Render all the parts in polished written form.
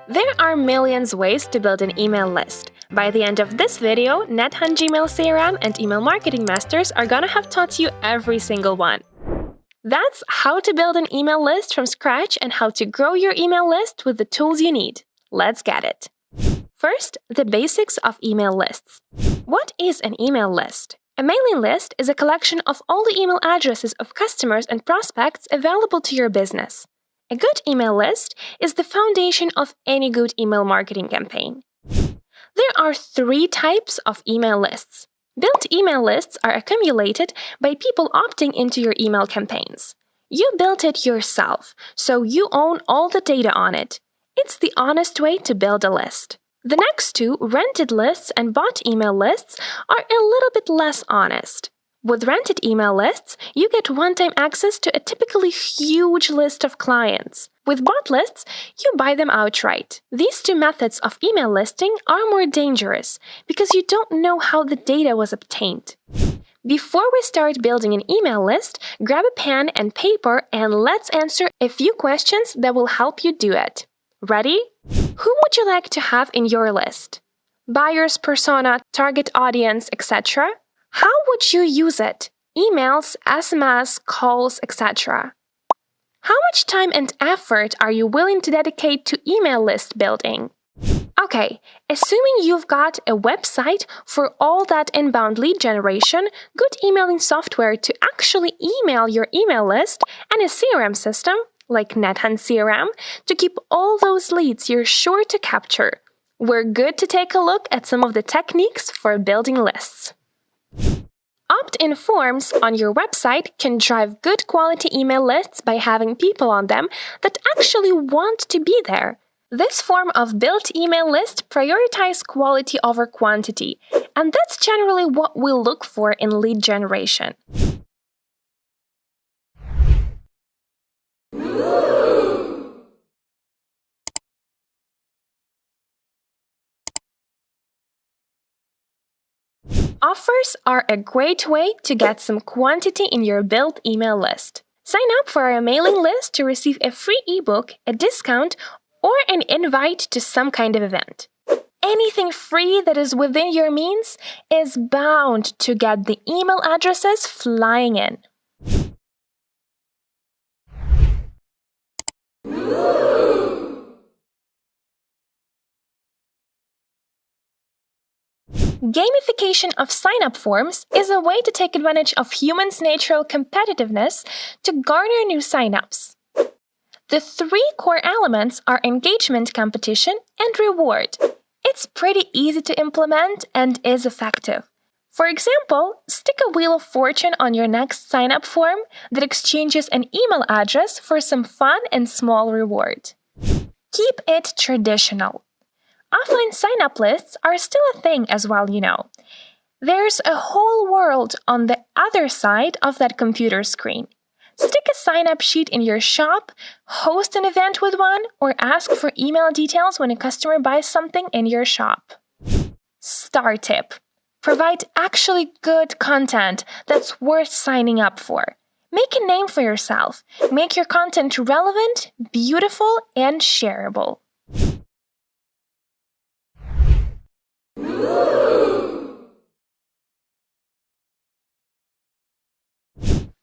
There are millions of ways to build an email list. By the end of this video, NetHunt Gmail CRM and email marketing masters are gonna have taught you every single one. That's how to build an email list from scratch and how to grow your email list with the tools you need. Let's get it. First, the basics of email lists. What is an email list? A mailing list is a collection of all the email addresses of customers and prospects available to your business. A good email list is the foundation of any good email marketing campaign. There are 3 types of email lists. Built email lists are accumulated by people opting into your email campaigns. You built it yourself, so you own all the data on it. It's the honest way to build a list. The next 2, rented lists and bought email lists, are a little bit less honest. With rented email lists, you get one-time access to a typically huge list of clients. With bought lists, you buy them outright. These 2 methods of email listing are more dangerous because you don't know how the data was obtained. Before we start building an email list, grab a pen and paper and let's answer a few questions that will help you do it. Ready? Who would you like to have in your list? Buyer's persona, target audience, etc.? How would you use it? Emails, SMS, calls, etc. How much time and effort are you willing to dedicate to email list building? Okay, assuming you've got a website for all that inbound lead generation, good emailing software to actually email your email list, and a CRM system, like NetHunt CRM, to keep all those leads you're sure to capture, we're good to take a look at some of the techniques for building lists. Opt-in forms on your website can drive good quality email lists by having people on them that actually want to be there. This form of built email list prioritizes quality over quantity, and that's generally what we look for in lead generation. Offers are a great way to get some quantity in your built email list. Sign up for our mailing list to receive a free ebook, a discount, or an invite to some kind of event. Anything free that is within your means is bound to get the email addresses flying in. Gamification of sign-up forms is a way to take advantage of humans' natural competitiveness to garner new sign-ups. The 3 core elements are engagement, competition, and reward. It's pretty easy to implement and is effective. For example, stick a Wheel of Fortune on your next sign-up form that exchanges an email address for some fun and small reward. Keep it traditional. Offline sign-up lists are still a thing as well, you know. There's a whole world on the other side of that computer screen. Stick a sign-up sheet in your shop, host an event with one, or ask for email details when a customer buys something in your shop. Star tip: provide actually good content that's worth signing up for. Make a name for yourself. Make your content relevant, beautiful, and shareable.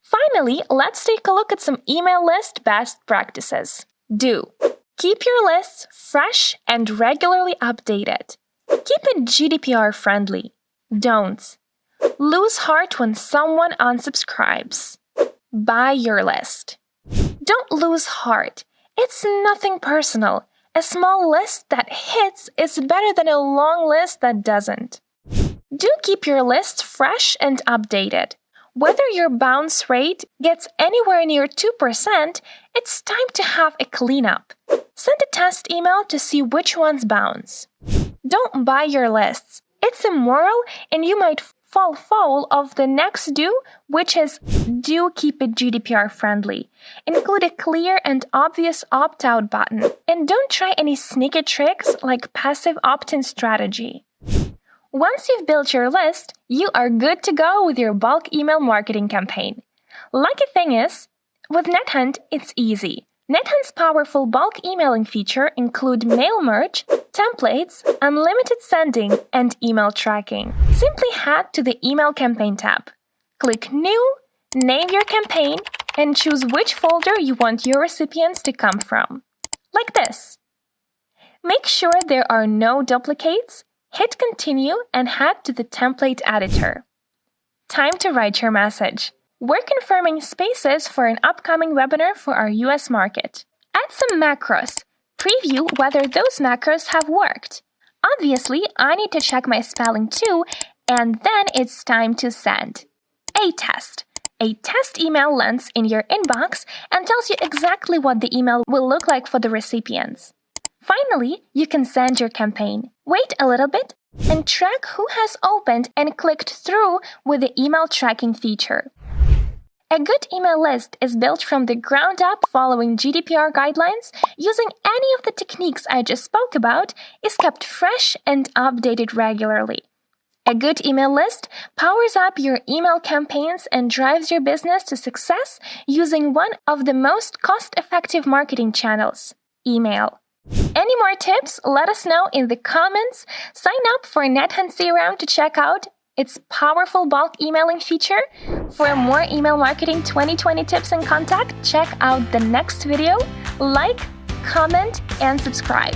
Finally, let's take a look at some email list best practices. Do: keep your lists fresh and regularly updated. Keep it GDPR friendly. Don'ts: lose heart when someone unsubscribes. Buy your list. Don't lose heart. It's nothing personal. A small list that hits is better than a long list that doesn't. Do keep your lists fresh and updated. Whether your bounce rate gets anywhere near 2%, it's time to have a cleanup. Send a test email to see which ones bounce. Don't buy your lists. It's immoral and you might fall foul of the next do, which is do keep it GDPR friendly. Include a clear and obvious opt-out button. And don't try any sneaky tricks like passive opt-in strategy. Once you've built your list, you are good to go with your bulk email marketing campaign. Lucky thing is, with NetHunt, it's easy. NetHunt's powerful bulk emailing feature include mail merge, templates, unlimited sending, and email tracking. Simply head to the Email Campaign tab. Click New, name your campaign, and choose which folder you want your recipients to come from. Like this. Make sure there are no duplicates, hit Continue, and head to the template editor. Time to write your message. We're confirming spaces for an upcoming webinar for our US market. Add some macros. Preview whether those macros have worked. Obviously, I need to check my spelling too, and then it's time to send. A test. A test email lands in your inbox and tells you exactly what the email will look like for the recipients. Finally, you can send your campaign. Wait a little bit and track who has opened and clicked through with the email tracking feature. A good email list is built from the ground up following GDPR guidelines. Using any of the techniques I just spoke about is kept fresh and updated regularly. A good email list powers up your email campaigns and drives your business to success using one of the most cost-effective marketing channels, email. Any more tips? Let us know in the comments. Sign up for NetHunt CRM to check out its powerful bulk emailing feature. For more email marketing 2020 tips and contact, check out the next video. Like, comment, and subscribe.